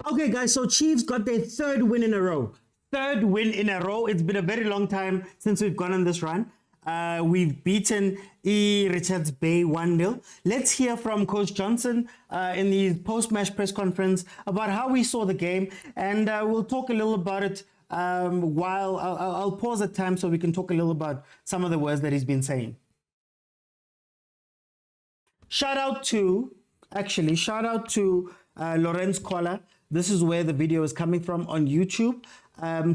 Okay, guys, so Chiefs got their third win in a row. Third win in a row. It's been a very long time since we've gone on this run. We've beaten Richards Bay 1-0. Let's hear from Coach Johnson in the post-match press conference about how we saw the game, and we'll talk a little about it while I'll pause at time so we can talk a little about some of the words that he's been saying. Shout out to Lorenz Collar. This is where the video is coming from on YouTube.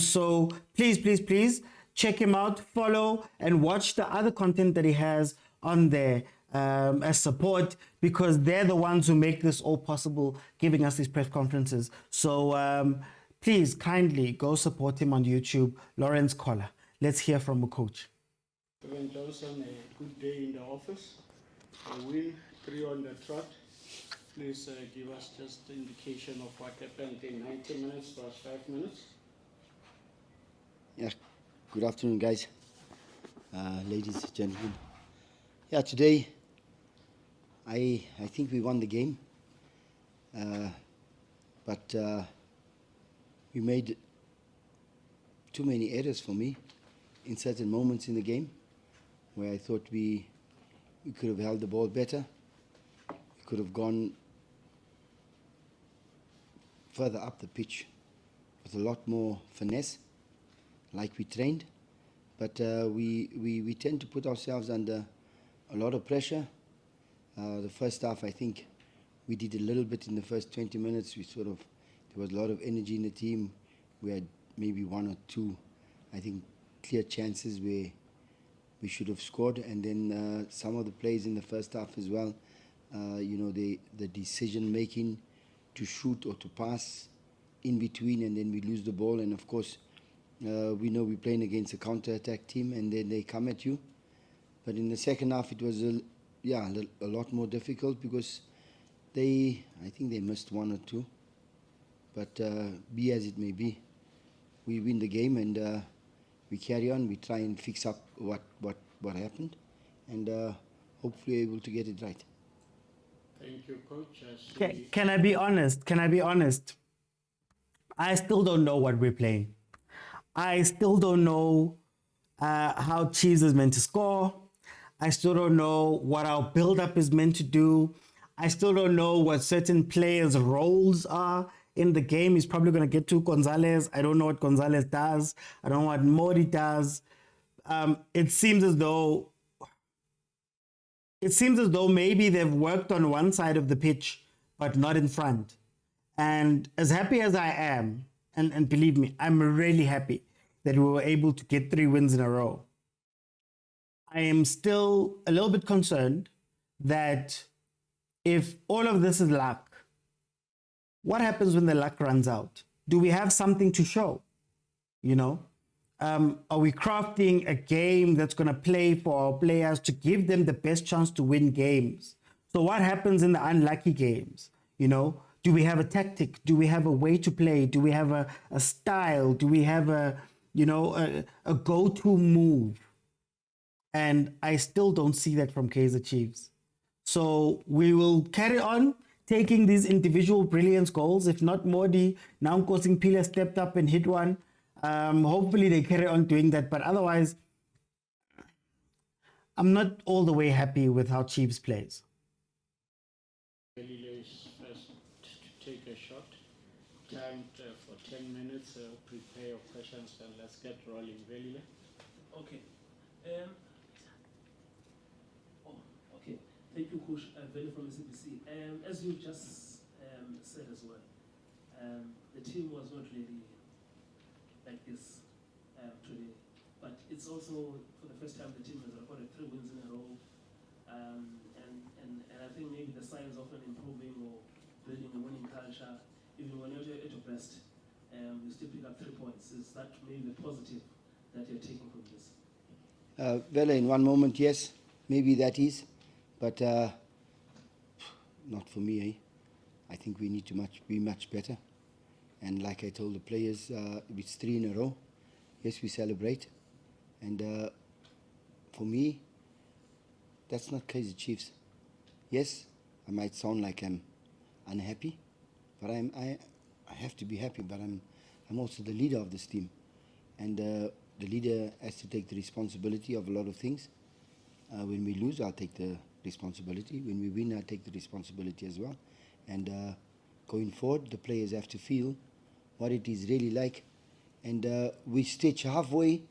So please check him out, follow, and watch the other content that he has on there as support, because they're the ones who make this all possible, giving us these press conferences. So please kindly go support him on YouTube, Lorenz Collar. Let's hear from a coach. Kevin Johnson, a good day in the office. A win, 3 on the trot. Please give us just the indication of what happened in 90 minutes plus 5 minutes. Yeah, good afternoon, guys, ladies and gentlemen. Yeah, today I think we won the game, but we made too many errors for me in certain moments in the game where I thought we could have held the ball better. We could have gone further up the pitch with a lot more finesse, like we trained. But we tend to put ourselves under a lot of pressure. The first half, I think we did a little bit in the first 20 minutes. There was a lot of energy in the team. We had maybe 1 or 2, I think, clear chances where we should have scored. And then some of the plays in the first half as well, the decision making to shoot or to pass in between, and then we lose the ball. And of course, we know we're playing against a counter-attack team, and then they come at you. But in the second half, it was a lot more difficult because I think they missed 1 or 2. But be as it may be, we win the game, and we carry on. We try and fix up what happened, and hopefully able to get it right. Thank you, Coach. Can I be honest? I still don't know what we're playing. I still don't know how Chiefs is meant to score. I still don't know what our build-up is meant to do. I still don't know what certain players' roles are in the game. He's probably going to get to Gonzalez. I don't know what Gonzalez does. I don't know what Modi does. It seems as though maybe they've worked on one side of the pitch, but not in front. And as happy as I am, and believe me, I'm really happy that we were able to get 3 wins in a row, I am still a little bit concerned that if all of this is luck, what happens when the luck runs out? Do we have something to show? Are we crafting a game that's going to play for our players to give them the best chance to win games? So what happens in the unlucky games? Do we have a tactic? Do we have a way to play? Do we have a style? Do we have a go-to move? And I still don't see that from Kaizer Chiefs. So we will carry on taking these individual brilliance goals. If not Modi, now Nkosing Pila stepped up and hit one. Hopefully they carry on doing that. But otherwise, I'm not all the way happy with how Chiefs plays. Velile is first to take a shot. Timed for 10 minutes. Prepare your questions and let's get rolling. Velile. Okay. Okay. Thank you, Coach. Veli from CBC. As you just said as well, the team was not really like this today. But it's also for the first time the team has recorded 3 wins in a row. And I think maybe the signs of an improving or building a winning culture, even when you're at your best, you still pick up 3 points. Is that maybe the positive that you're taking from this? Well, in one moment, yes, maybe that is, but not for me. I think we need to be much better. And like I told the players, it's 3 in a row. Yes, we celebrate. And for me, that's not Kaizer Chiefs. Yes, I might sound like I'm unhappy, but I have to be happy, but I'm also the leader of this team, and the leader has to take the responsibility of a lot of things. When we lose, I'll take the responsibility. When we win, I'll take the responsibility as well. And going forward, the players have to feel what it is really like. And we stitch halfway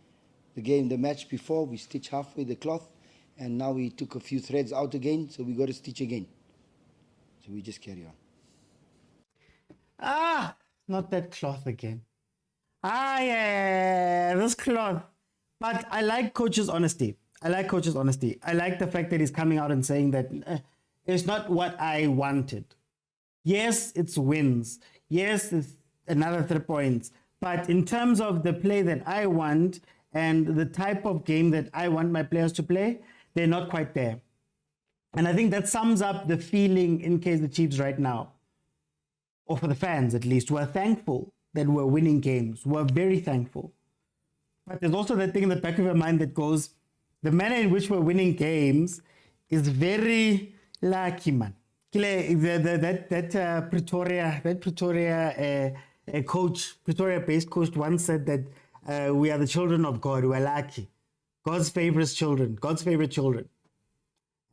the match before, we stitch halfway the cloth, and now we took a few threads out again, so we got to stitch again. So we just carry on. Not that cloth again. Yeah, this cloth. But I like coach's honesty. I like the fact that he's coming out and saying that it's not what I wanted. Yes, it's wins. Yes, it's another 3 points. But in terms of the play that I want and the type of game that I want my players to play, they're not quite there. And I think that sums up the feeling in Kaizer Chiefs right now, or for the fans at least. We're thankful that we're winning games. We're very thankful. But there's also that thing in the back of your mind that goes, the manner in which we're winning games is very lucky, man. That Pretoria-based coach once said that we are the children of God. We're lucky. God's favorite children.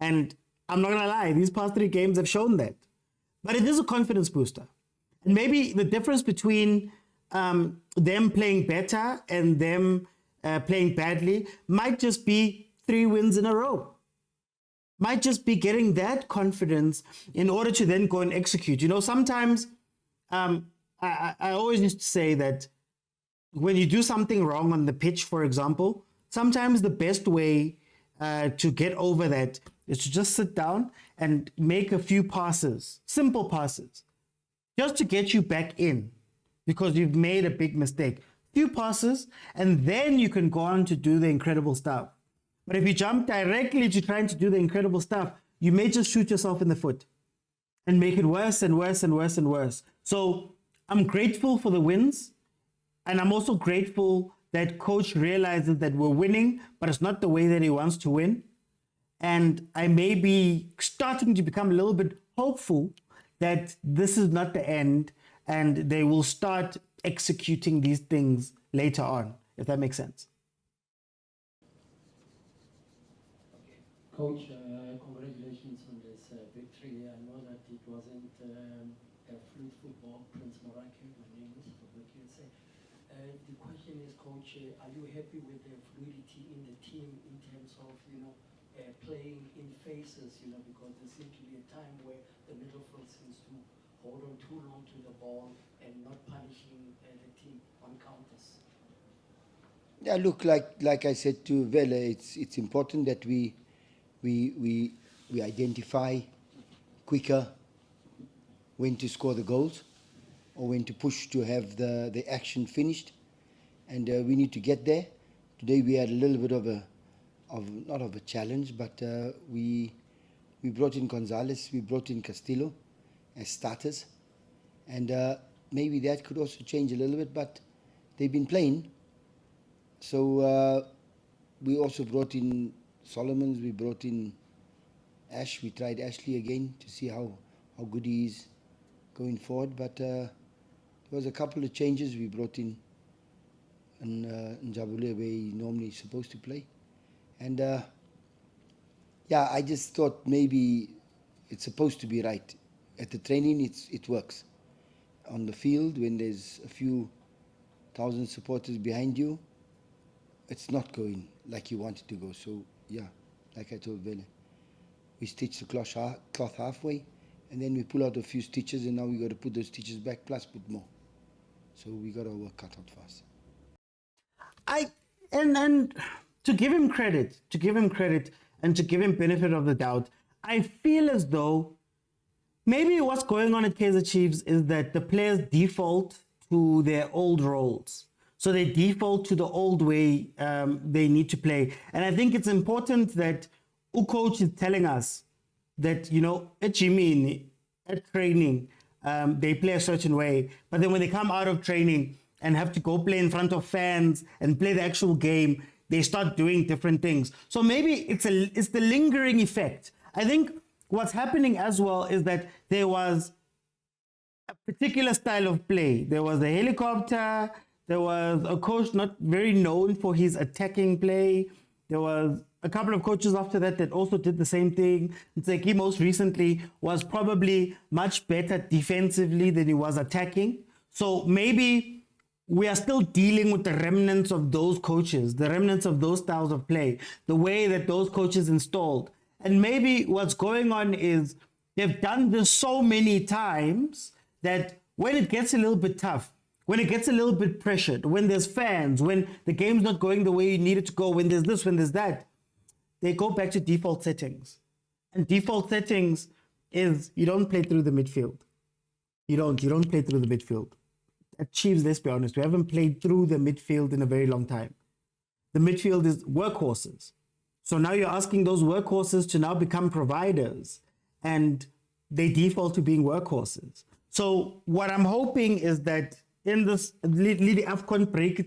And I'm not going to lie, these past 3 games have shown that. But it is a confidence booster. And maybe the difference between them playing better and them playing badly might just be 3 wins in a row. Might just be getting that confidence in order to then go and execute. You know, sometimes I always used to say that when you do something wrong on the pitch, for example, sometimes the best way to get over that is to just sit down and make a few passes, simple passes, just to get you back in because you've made a big mistake. Few passes, and then you can go on to do the incredible stuff. But if you jump directly to trying to do the incredible stuff, you may just shoot yourself in the foot and make it worse and worse and worse and worse. So I'm grateful for the wins, and I'm also grateful that coach realizes that we're winning, but it's not the way that he wants to win. And I may be starting to become a little bit hopeful that this is not the end and they will start executing these things later on, if that makes sense. Coach, congratulations on this victory. I know that it wasn't a fluid football. Prince Morake, my name is say. The question is, Coach, are you happy with the fluidity in the team in terms of, playing in phases, because there seems to be a time where the midfield seems to hold on too long to the ball and not punishing the team on counters? Yeah, look, like I said to Vele, it's important that we identify quicker when to score the goals or when to push to have the action finished, and we need to get there. Today we had a little bit of not of a challenge, but we brought in Gonzalez, we brought in Castillo as starters, and maybe that could also change a little bit, but they've been playing. So we also brought in Solomons, we brought in Ash, we tried Ashley again to see how good he is going forward, but there was a couple of changes. We brought in Njabule where he normally is supposed to play. And yeah, I just thought maybe it's supposed to be right. At the training, it works. On the field, when there's a few thousand supporters behind you, it's not going like you want it to go. So yeah, like I told Vele, we stitch the cloth halfway, and then we pull out a few stitches, and now we got to put those stitches back plus put more. So we got our work cut out for us. And to give him credit, and to give him benefit of the doubt, I feel as though maybe what's going on at Kaizer Chiefs is that the players default to their old roles. So they default to the old way they need to play. And I think it's important that coach is telling us that, at Jimmy, at training, they play a certain way. But then when they come out of training and have to go play in front of fans and play the actual game, they start doing different things. So maybe it's the lingering effect. I think what's happening as well is that there was a particular style of play. There was a helicopter. There was a coach not very known for his attacking play. There was a couple of coaches after that that also did the same thing. Ntseki most recently was probably much better defensively than he was attacking. So maybe we are still dealing with the remnants of those coaches, the remnants of those styles of play, the way that those coaches installed. And maybe what's going on is they've done this so many times that when it gets a little bit tough, when it gets a little bit pressured, when there's fans, when the game's not going the way you need it to go, when there's this, when there's that, they go back to default settings. And default settings is you don't play through the midfield. You don't play through the midfield. At Chiefs, let's be honest, we haven't played through the midfield in a very long time. The midfield is workhorses. So now you're asking those workhorses to now become providers, and they default to being workhorses. So what I'm hoping is that in this AFCON break,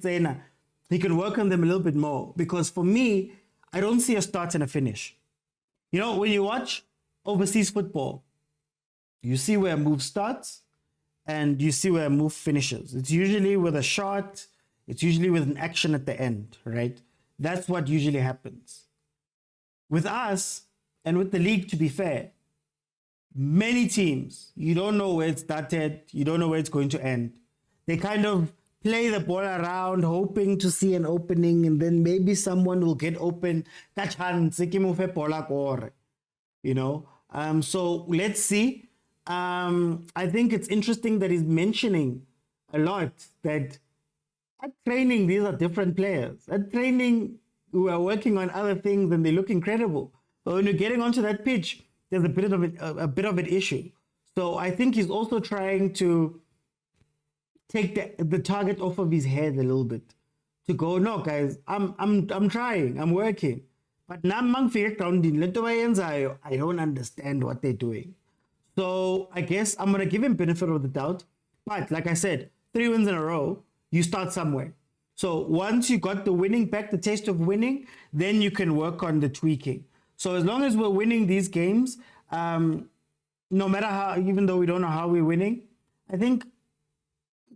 he can work on them a little bit more, because for me, I don't see a start and a finish. You know, when you watch overseas football, you see where a move starts and you see where a move finishes. It's usually with a shot, it's usually with an action at the end, right? That's what usually happens. With us and with the league, to be fair, many teams, you don't know where it started, you don't know where it's going to end. They kind of play the ball around, hoping to see an opening, and then maybe someone will get open. You know? So let's see. I think it's interesting that he's mentioning a lot that at training, these are different players. At training, we are working on other things and they look incredible. But when you're getting onto that pitch, there's a bit of an issue. So I think he's also trying to take the target off of his head a little bit. To go, no, guys, I'm trying, I'm working. But now I don't understand what they're doing. So I guess I'm gonna give him benefit of the doubt. But like I said, 3 wins in a row, you start somewhere. So once you got the winning back, the taste of winning, then you can work on the tweaking. So as long as we're winning these games, no matter how, even though we don't know how we're winning, I think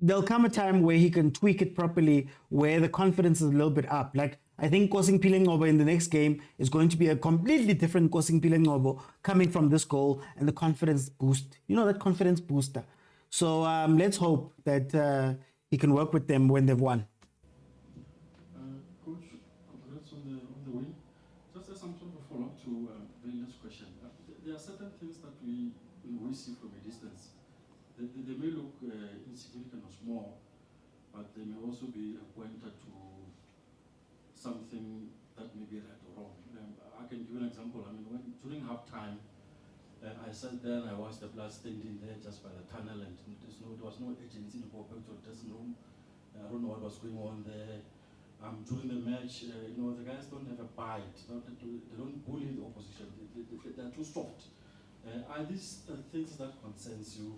there'll come a time where he can tweak it properly, where the confidence is a little bit up. Like, I think Kosing Pilengobo in the next game is going to be a completely different Kosing Pilengobo coming from this goal and the confidence boost. You know, that confidence booster. So let's hope that he can work with them when they've won. Coach, congrats on the win. Just as some sort of follow-up to Valiant's question, there are certain things that we see from a distance. They may look insignificant or small, but they may also be a pointer to something that may be right or wrong. I can give you an example. I mean, during halftime, I sat there and I watched the players standing there just by the tunnel, and there was no agency to go back to the dressing room. I don't know what was going on there. During the match, the guys don't have a bite. They don't bully the opposition. They're too soft. Are these things that concerns you,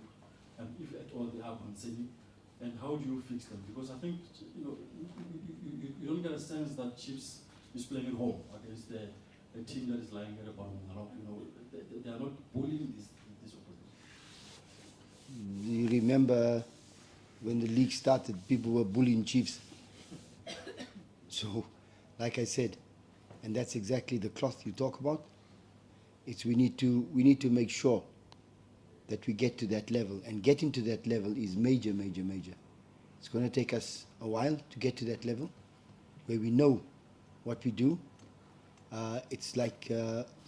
if at all they are concerning, and how do you fix them? Because I think you don't get a sense that Chiefs is playing at home against a team that is lying at the bottom. They are not bullying this opposition. You remember when the league started, people were bullying Chiefs. So, like I said, and that's exactly the cloth you talk about. It's we need to make sure that we get to that level, and getting to that level is major. It's going to take us a while to get to that level where we know what we do. It's like,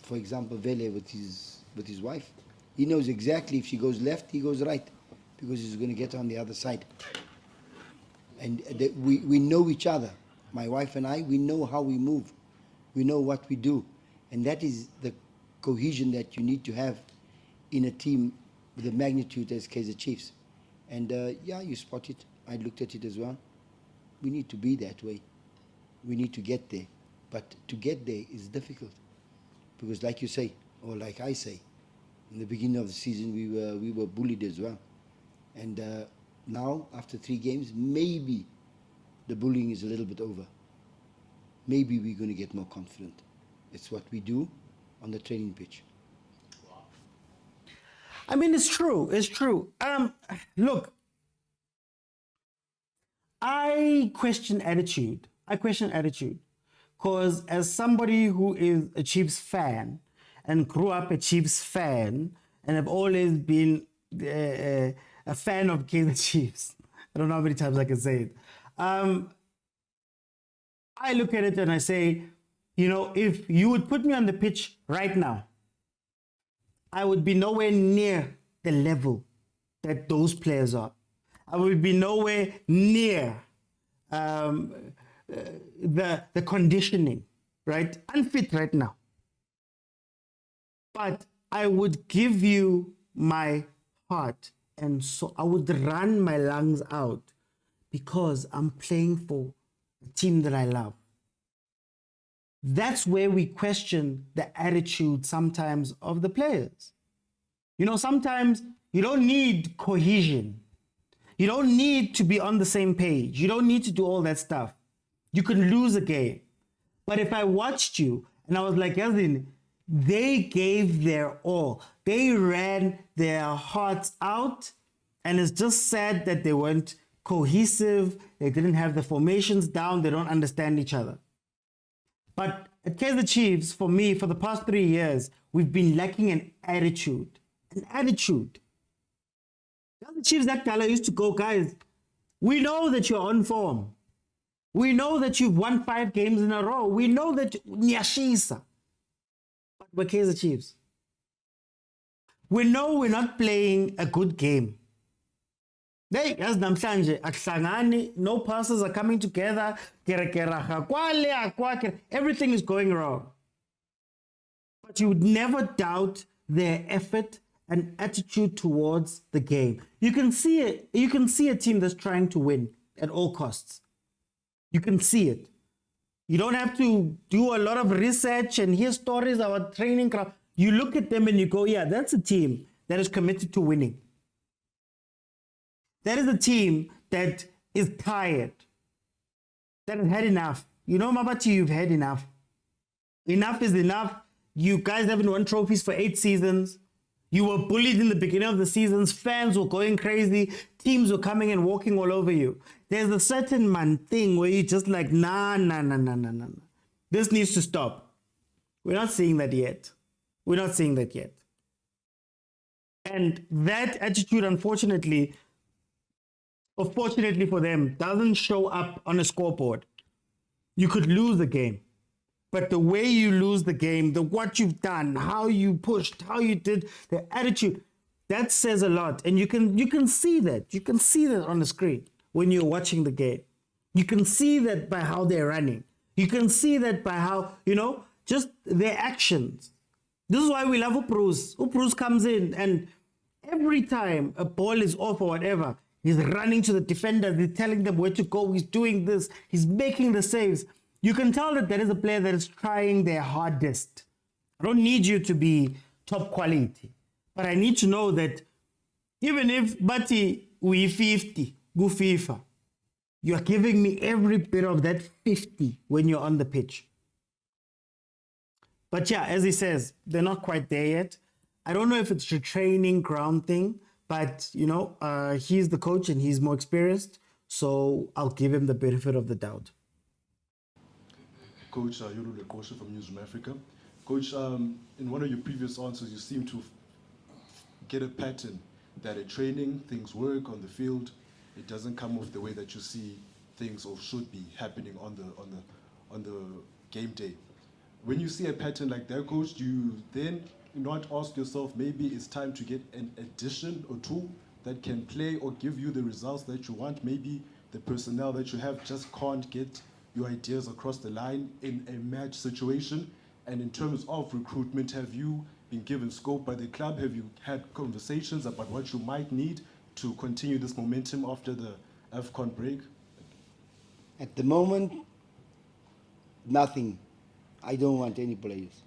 for example, Vele with his wife. He knows exactly if she goes left, he goes right, because he's going to get on the other side. And we know each other. My wife and I, we know how we move. We know what we do. And that is the cohesion that you need to have in a team with the magnitude as Kaizer Chiefs. And you spot it. I looked at it as well. We need to be that way. We need to get there. But to get there is difficult. Because like you say, or like I say, in the beginning of the season we were bullied as well. And now, after 3 games, maybe the bullying is a little bit over. Maybe we're going to get more confident. It's what we do on the training pitch. I mean, it's true. It's true. Look, I question attitude. I question attitude because as somebody who is a Chiefs fan and grew up a Chiefs fan and have always been a fan of Kaizer Chiefs, I don't know how many times I can say it. I look at it and I say, you know, if you would put me on the pitch right now, I would be nowhere near the level that those players are. I would be nowhere near the conditioning, right? Unfit right now. But I would give you my heart, and so I would run my lungs out because I'm playing for a team that I love. That's where we question the attitude sometimes of the players. You know, sometimes you don't need cohesion. You don't need to be on the same page. You don't need to do all that stuff. You can lose a game. But if I watched you and I was like, Kevin, they gave their all. They ran their hearts out. And it's just sad that they weren't cohesive. They didn't have the formations down. They don't understand each other. But at Kaizer Chiefs, for me, for the past 3 years, we've been lacking an attitude. An attitude. The Chiefs that Kala used to go, guys, we know that you're on form. We know that you've won 5 games in a row. We know that Nyashisa. But we're Kaizer Chiefs. We know we're not playing a good game. Hey, as namhlanje akuhlangani, no passes are coming together. Everything is going wrong. But you would never doubt their effort and attitude towards the game. You can see it. You can see a team that's trying to win at all costs. You can see it. You don't have to do a lot of research and hear stories about training. You look at them and you go, yeah, that's a team that is committed to winning. That is a team that is tired, that has had enough. You know, Mabati, you've had enough. Enough is enough. You guys haven't won trophies for 8 seasons. You were bullied in the beginning of the seasons. Fans were going crazy. Teams were coming and walking all over you. There's a certain thing where you're just like, nah. This needs to stop. We're not seeing that yet. We're not seeing that yet. And that attitude, unfortunately, or fortunately for them, doesn't show up on a scoreboard. You could lose the game. But the way you lose the game, what you've done, how you pushed, how you did, the attitude, that says a lot. And you can see that. You can see that on the screen when you're watching the game. You can see that by how they're running. You can see that by how, just their actions. This is why we love Upruz. Upruz comes in and every time a ball is off or whatever, he's running to the defenders. He's telling them where to go. He's doing this. He's making the saves. You can tell that there is a player that is trying their hardest. I don't need you to be top quality, but I need to know that even if Bati we 50, go FIFA, you are giving me every bit of that 50 when you're on the pitch. But yeah, as he says, they're not quite there yet. I don't know if it's a training ground thing, but he's the coach and he's more experienced, so I'll give him the benefit of the doubt. Coach Yuru Lekosha from Newsroom Africa. Coach, in one of your previous answers, you seem to get a pattern that at training, things work on the field. It doesn't come off the way that you see things or should be happening on the game day. When you see a pattern like that, Coach, do you then not ask yourself, maybe it's time to get an addition or two that can play or give you the results that you want? Maybe the personnel that you have just can't get your ideas across the line in a match situation? And in terms of recruitment, have you been given scope by the club? Have you had conversations about what you might need to continue this momentum after the AFCON break? At the moment, nothing. I don't want any players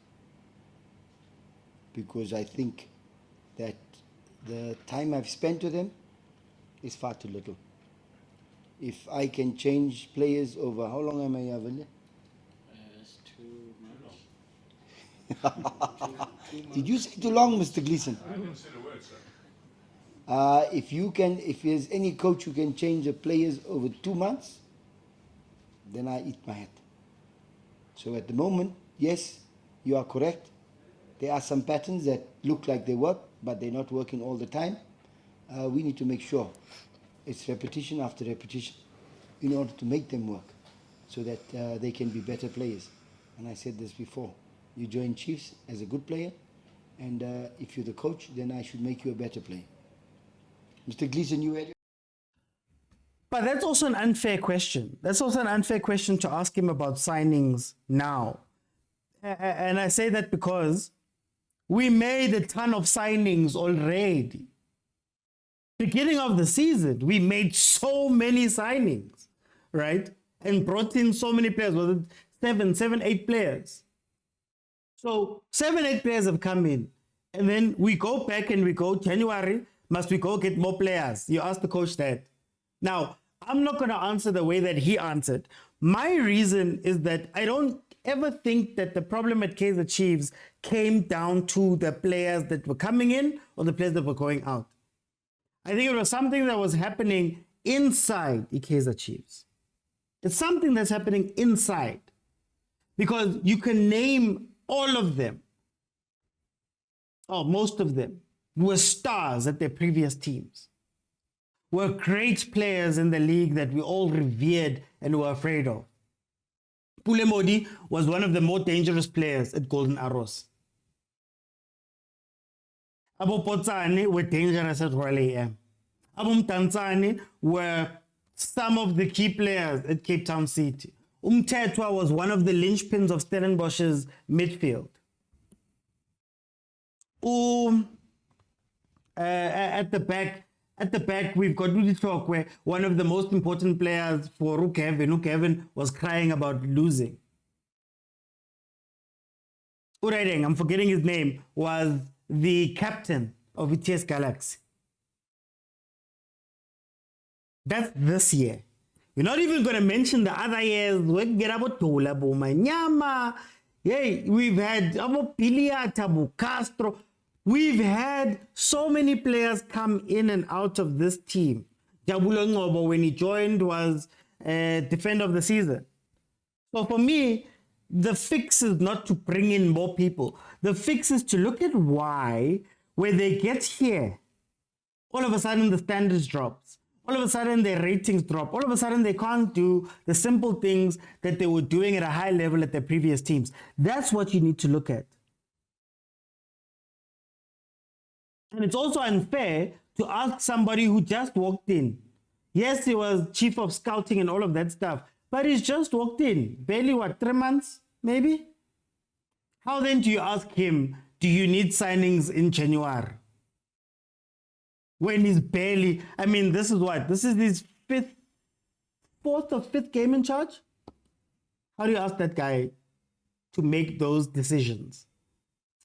because I think that the time I've spent with them is far too little. If I can change players over, how long am I available? It's too much. Did you say too long, Mr. Gleason? I didn't say the word, sir. If there's any coach who can change the players over 2 months, then I eat my hat. So at the moment, yes, you are correct. There are some patterns that look like they work, but they're not working all the time. We need to make sure it's repetition after repetition in order to make them work so that they can be better players. And I said this before. You join Chiefs as a good player, and if you're the coach, then I should make you a better player. Mr. Gleason, you had... But that's also an unfair question. That's also an unfair question to ask him about signings now. And I say that because we made a ton of signings already. Beginning of the season, we made so many signings, right? And brought in so many players. Was it 7, 8 players? So 7, 8 players have come in. And then we go back and we go, January, must we go get more players? You ask the coach that. Now, I'm not going to answer the way that he answered. My reason is that I don't ever think that the problem at Kaizer Chiefs came down to the players that were coming in or the players that were going out. I think it was something that was happening inside the Kaizer Chiefs. It's something that's happening inside. Because you can name all of them, or most of them, were stars at their previous teams, were great players in the league that we all revered and were afraid of. Pule Modi was one of the more dangerous players at Golden Arrows. Abo Potsane were dangerous at Royal AM. Abo Mtanzane were some of the key players at Cape Town City. Umtetwa was one of the linchpins of Stellenbosch's midfield. At the back, we've got Rudy Talk, where one of the most important players for Kavin. Kavin was crying about losing. Uraideng, I'm forgetting his name, was the captain of ETS Galaxy. That's this year. We're not even going to mention the other years. Hey, we've had Abu Pilia, Abu Castro. We've had so many players come in and out of this team. Jabulo Ngobo, when he joined, was defender of the season. So for me, the fix is not to bring in more people. The fix is to look at why, when they get here, all of a sudden the standards drops. All of a sudden their ratings drop. All of a sudden they can't do the simple things that they were doing at a high level at their previous teams. That's what you need to look at. And it's also unfair to ask somebody who just walked in. Yes, he was chief of scouting and all of that stuff, but he's just walked in. Barely, 3 months, maybe? How then do you ask him, do you need signings in January? When he's barely, I mean, this is what? This is his 4th or 5th game in charge? How do you ask that guy to make those decisions?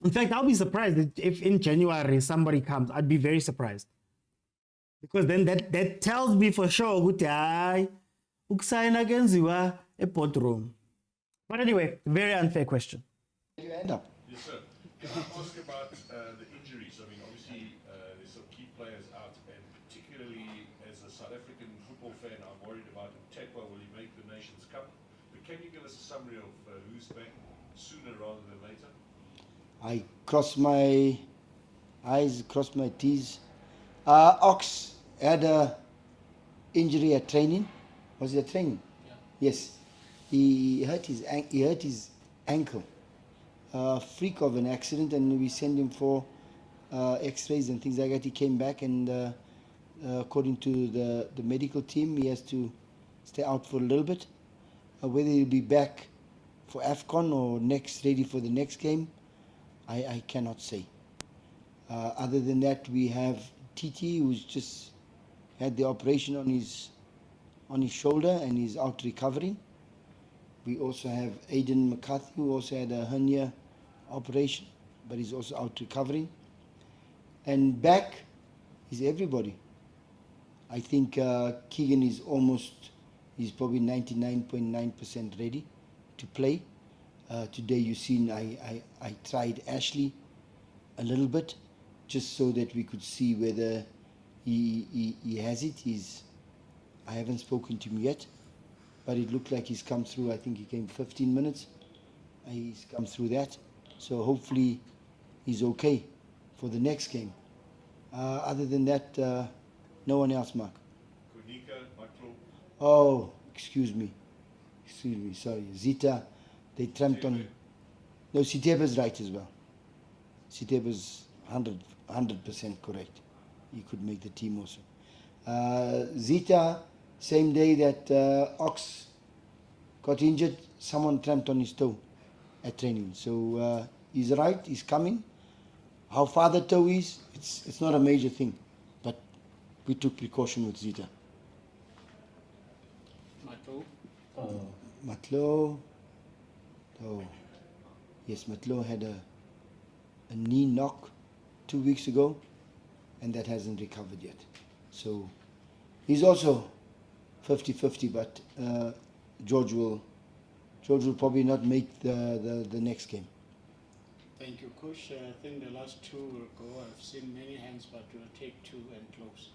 In fact, I'll be surprised if in January somebody comes. I'd be very surprised. Because then that tells me for sure, ukusayina kenziwa boardroom. But anyway, very unfair question. You end up. Yes, sir. Can I ask about the injuries? I mean, obviously, there's some key players out, and particularly as a South African football fan, I'm worried about Mthethwa. Will he make the Nations Cup? But can you give us a summary of who's back sooner rather than later? I cross my I's, cross my T's. Ox had a injury at training. Was it at training? Yeah. Yes. He hurt his ankle. Freak of an accident, and we sent him for x-rays and things like that. He came back, and according to the medical team, he has to stay out for a little bit. Whether he'll be back for AFCON or ready for the next game, I cannot say. Other than that, we have Titi, who's just had the operation on his shoulder and he's out recovering. We also have Aidan McCarthy, who also had a hernia operation, but he's also out recovering. And back is everybody. I think Keegan is he's probably 99.9% ready to play. Today you seen I tried Ashley a little bit, just so that we could see whether he has it. I haven't spoken to him yet, but it looked like he's come through. I think he came 15 minutes. He's come through that, so hopefully he's okay for the next game. Other than that, no one else, Mark. Kunika, Maklo, Oh, excuse me, sorry. Zita, they tramped on him. No, Siteba's right as well. Siteba's 100% correct. He could make the team also. Zita, same day that Ox got injured, someone tramped on his toe at training. So he's right, he's coming. How far the toe is, it's not a major thing, but we took precaution with Zita. Mato, Matlo, oh yes, Matlo had a knee knock 2 weeks ago, and that hasn't recovered yet. So he's also 50-50, but George will probably not make the next game. thank you, Coach. I think the last two will go. I've seen many hands, but we'll take two and close.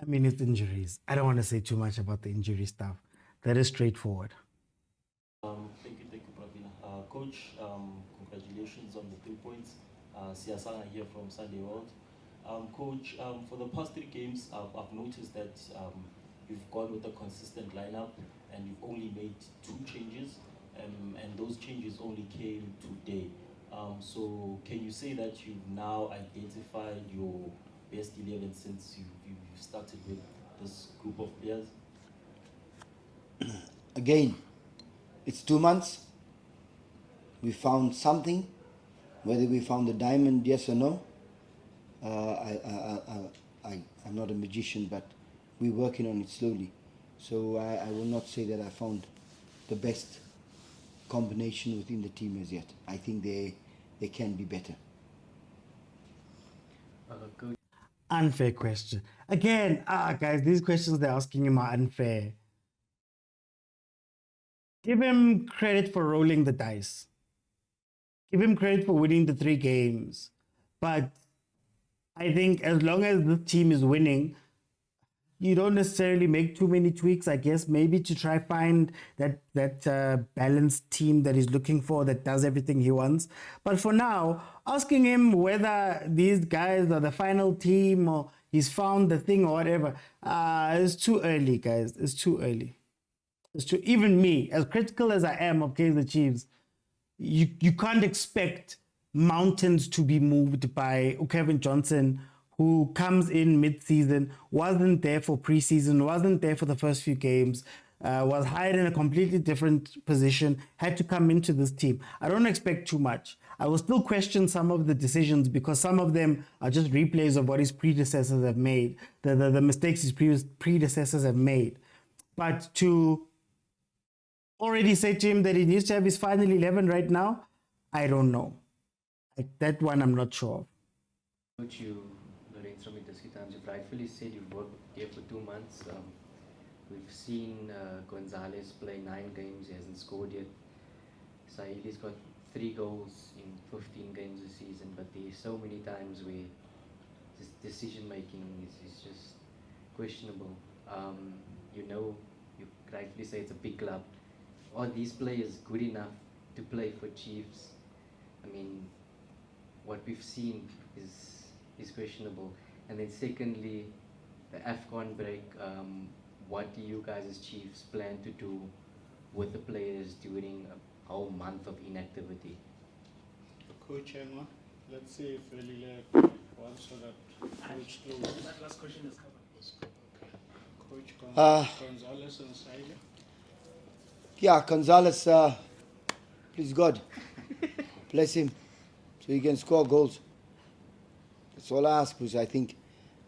I mean, it's injuries. I don't want to say too much about the injury stuff. That is straightforward. Thank you, Pravina. Coach, congratulations on the 3 points. Siasanga here from Sunday World. Coach, for the past 3 games, I've noticed that you've gone with a consistent lineup and you've only made 2 changes, and those changes only came today. So can you say that you've now identified your best 11 since you've started with this group of players? Again, it's 2 months. We found something. Whether we found the diamond, yes or no, I'm not a magician, but we're working on it slowly. So I will not say that I found the best combination within the team as yet. I think they can be better. Unfair question. Again, guys, these questions they're asking him are unfair. Give him credit for rolling the dice. Give him credit for winning the 3 games. But I think as long as the team is winning, you don't necessarily make too many tweaks, I guess, maybe to try find that balanced team that he's looking for, that does everything he wants. But for now, asking him whether these guys are the final team or he's found the thing or whatever, it's too early, guys. It's too early. Even me, as critical as I am of Kaizer Chiefs, you can't expect mountains to be moved by Kevin Johnson, who comes in mid-season, wasn't there for preseason, wasn't there for the first few games, was hired in a completely different position, had to come into this team. I don't expect too much. I will still question some of the decisions because some of them are just replays of what his predecessors have made, the mistakes his predecessors have made. But to already say to him that he needs to have his final 11 right now, I don't know. That one I'm not sure of. Coach, you, Lorenzo Mitosquitans, you've rightfully said you've worked here for 2 months. We've seen Gonzalez play 9 games, he hasn't scored yet. Saili's got 3 goals in 15 games this season, but there's so many times where this decision making is just questionable. You know, you rightfully say it's a big club. Are these players good enough to play for Chiefs? I mean, what we've seen is questionable. And then secondly, the AFCON break, what do you guys as Chiefs plan to do with the players during a whole month of inactivity? Coach, hang on. Let's see if Elile wants so that Coach closes. That last question is covered. Coach Gonzalez and Saile. Yeah, Gonzalez, please God, bless him, so he can score goals. That's all I ask, because I think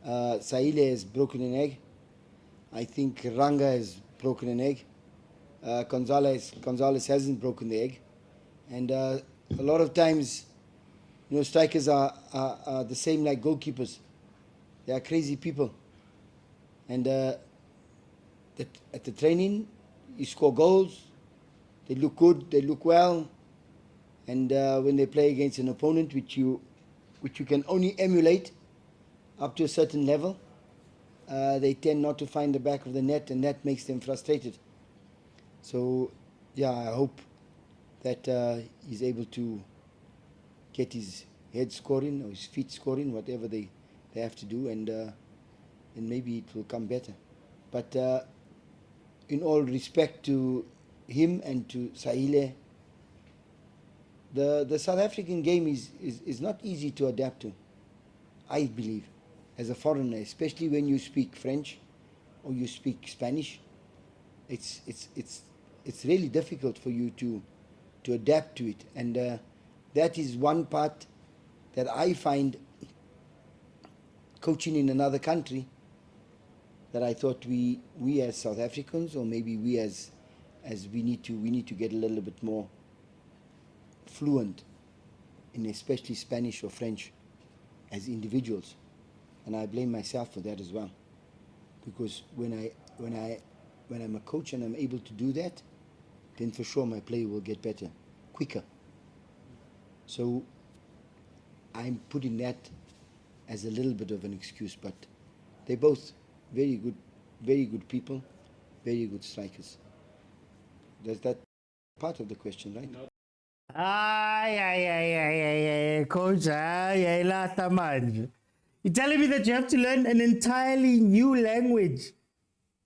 Saile has broken an egg. I think Ranga has broken an egg. Gonzalez hasn't broken the egg. And a lot of times, you know, strikers are the same like goalkeepers. They are crazy people. And at the training, you score goals, they look good, they look well, And when they play against an opponent which you can only emulate up to a certain level, they tend not to find the back of the net, and that makes them frustrated. So, yeah, I hope that he's able to get his head scoring or his feet scoring, whatever they have to do, and maybe it will come better. But in all respect to him and to Saile, the South African game is not easy to adapt to, I believe, as a foreigner, especially when you speak French or you speak Spanish. It's really difficult for you to adapt to it, and that is one part that I find coaching in another country that I thought we as South Africans, or maybe we as we need to get a little bit more fluent in especially Spanish or French as individuals, and I blame myself for that as well, because when I'm a coach and I'm able to do that, then for sure my play will get better quicker. So I'm putting that as a little bit of an excuse, but they're both very good people, very good strikers. Does that part of the question, right? Coach, lata manje. You're telling me that you have to learn an entirely new language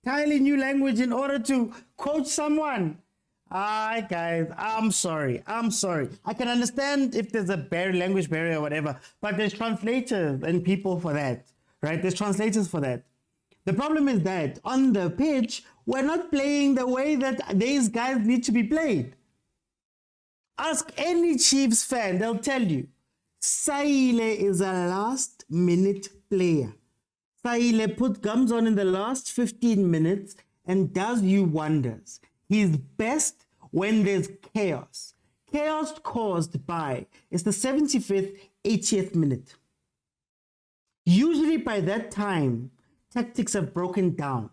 in order to coach someone? Guys, I'm sorry. I can understand if there's a language barrier or whatever, but there's translators and people for that, right? There's translators for that. The problem is that on the pitch, we're not playing the way that these guys need to be played. Ask any Chiefs fan, they'll tell you, Saile is a last-minute player. Saile put gums on in the last 15 minutes and does you wonders. He's best when there's chaos. Chaos caused by, it's the 75th, 80th minute. Usually by that time, tactics have broken down.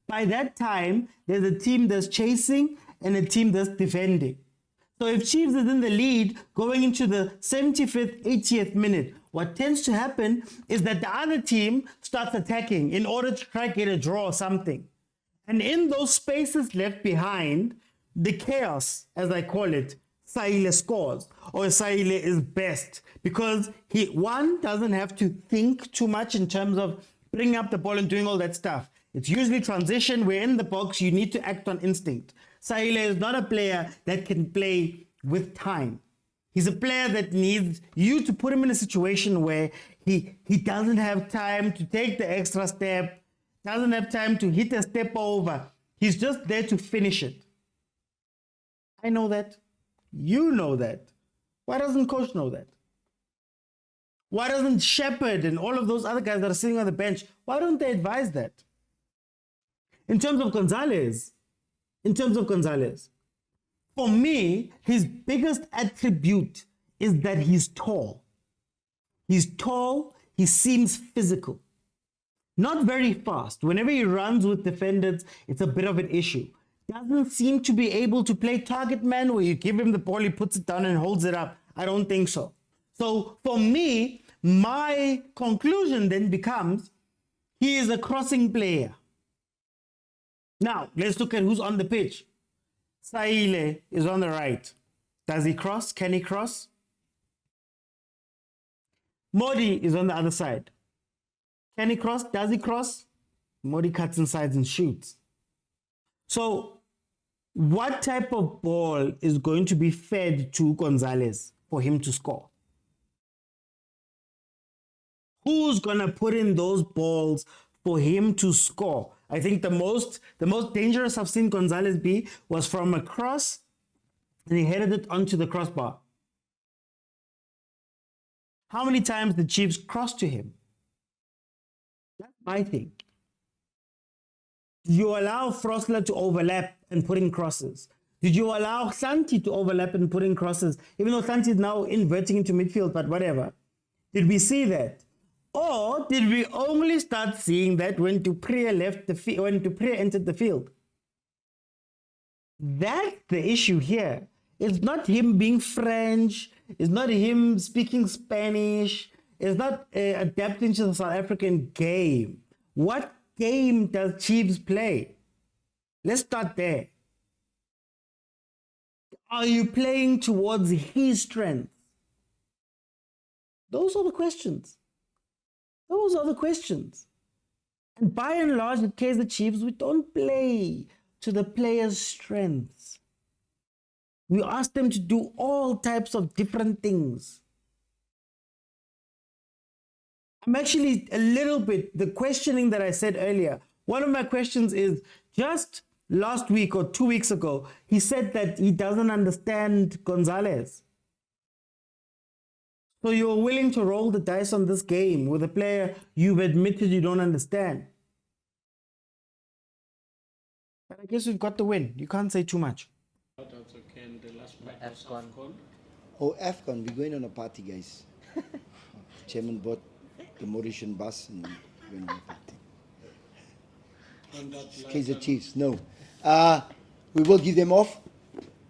By that time, there's a team that's chasing and a team that's defending. So if Chiefs is in the lead going into the 75th, 80th minute, what tends to happen is that the other team starts attacking in order to try to get a draw or something. And in those spaces left behind, the chaos, as I call it, Saile scores, or Saile is best, because he, one, doesn't have to think too much in terms of bringing up the ball and doing all that stuff. It's usually transition, where in the box you need to act on instinct. Saile is not a player that can play with time. He's a player that needs you to put him in a situation where he doesn't have time to take the extra step, doesn't have time to hit a step over. He's just there to finish it. I know that. You know that. Why doesn't coach know that? Why doesn't Shepard and all of those other guys that are sitting on the bench, why don't they advise that? In terms of Gonzalez, for me, his biggest attribute is that he's tall. He's tall, he seems physical. Not very fast. Whenever he runs with defenders, it's a bit of an issue. Doesn't seem to be able to play target man, where you give him the ball, he puts it down and holds it up. I don't think so. So for me, my conclusion then becomes he is a crossing player. Now, let's look at who's on the pitch. Saile is on the right. Does he cross? Can he cross? Modi is on the other side. Can he cross? Does he cross? Modi cuts inside and shoots. So, what type of ball is going to be fed to Gonzalez for him to score? Who's going to put in those balls for him to score? I think the most dangerous I've seen Gonzalez be was from a cross, and he headed it onto the crossbar. How many times did Chiefs cross to him? That's my thing. Did you allow Frosler to overlap and put in crosses? Did you allow Santi to overlap and put in crosses? Even though Santi is now inverting into midfield, but whatever. Did we see that? Or did we only start seeing that when Dupree entered the field? That's the issue here. It's not him being French. It's not him speaking Spanish. It's not adapting to the South African game. What game does Chiefs play? Let's start there. Are you playing towards his strengths? Those are the questions. Those are the questions. And by and large, in Kaizer Chiefs, we don't play to the players' strengths. We ask them to do all types of different things. I'm actually a little bit, the questioning that I said earlier, one of my questions is, just last week or 2 weeks ago, he said that he doesn't understand Gonzalez. So you're willing to roll the dice on this game with a player you've admitted you don't understand. But I guess we've got the win. You can't say too much. Out of again, the last part was AFCON. Oh, AFCON, we're going on a party, guys. Chairman bought the Mauritian bus and we're going on a party. On that Kaizer Chiefs, no. We will give them off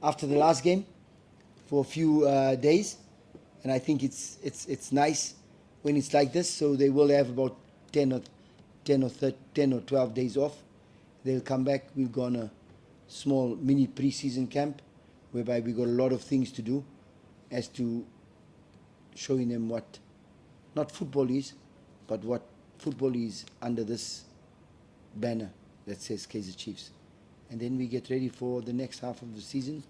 after the last game for a few days. And I think it's nice when it's like this. So they will have about 10 or 12 days off. They'll come back. We've got a small mini pre-season camp whereby we got a lot of things to do as to showing them what not football is, but what football is under this banner that says Kaizer Chiefs. And then we get ready for the next half of the season.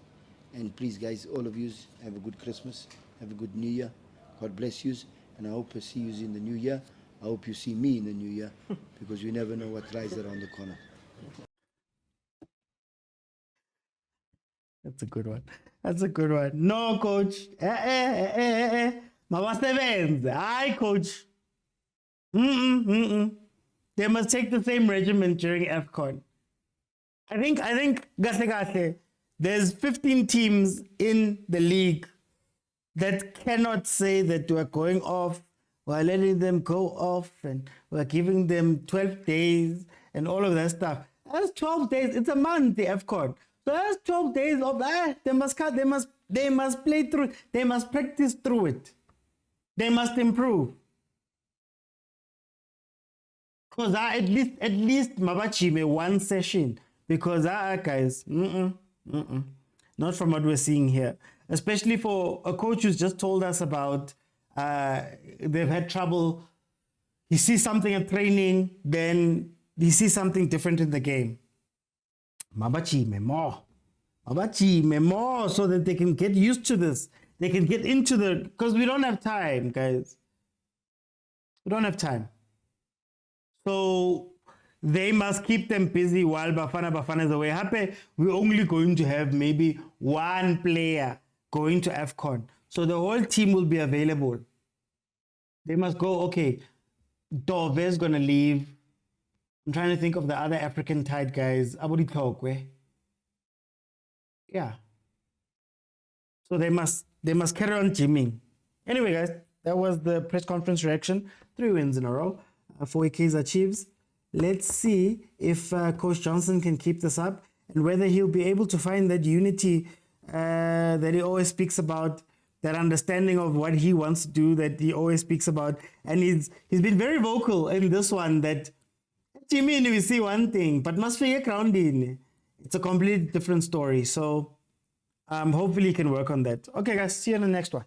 And please, guys, all of you have a good Christmas. Have a good New Year. God bless you. And I hope I see you in the New Year. I hope you see me in the New Year because you never know what lies around the corner. That's a good one. That's a good one. No, coach. Mabasebenze. Hi, coach. They must take the same regimen during AFCON. I think Gase, there's 15 teams in the league that cannot say that we're going off, we're letting them go off, and we're giving them 12 days and all of that stuff. That's 12 days. It's a month, the AFCON. So that's 12 days of that. They must play through. They must practice through it. They must improve. Because at least Mabachime one session. Because guys, not from what we're seeing here. Especially for a coach who's just told us about they've had trouble. He sees something at training, then he sees something different in the game. Mabachime more. Mabachime more so that they can get used to this. They can get into because we don't have time, guys. We don't have time. So they must keep them busy while Bafana is away. Happy, we're only going to have maybe one player going to AFCON. So the whole team will be available. They must go, okay, Dove's going to leave. I'm trying to think of the other African tied guys. Abudi Tokwe. Yeah. So they must carry on gymming. Anyway, guys, that was the press conference reaction. 3 wins in a row for Kaizer Chiefs. Let's see if Coach Johnson can keep this up and whether he'll be able to find that unity that he always speaks about, that understanding of what he wants to do that he always speaks about. And he's been very vocal in this one that Jimmy, we see one thing, but must be a grounding. It's a completely different story. So hopefully he can work on that. Okay, guys, see you in the next one.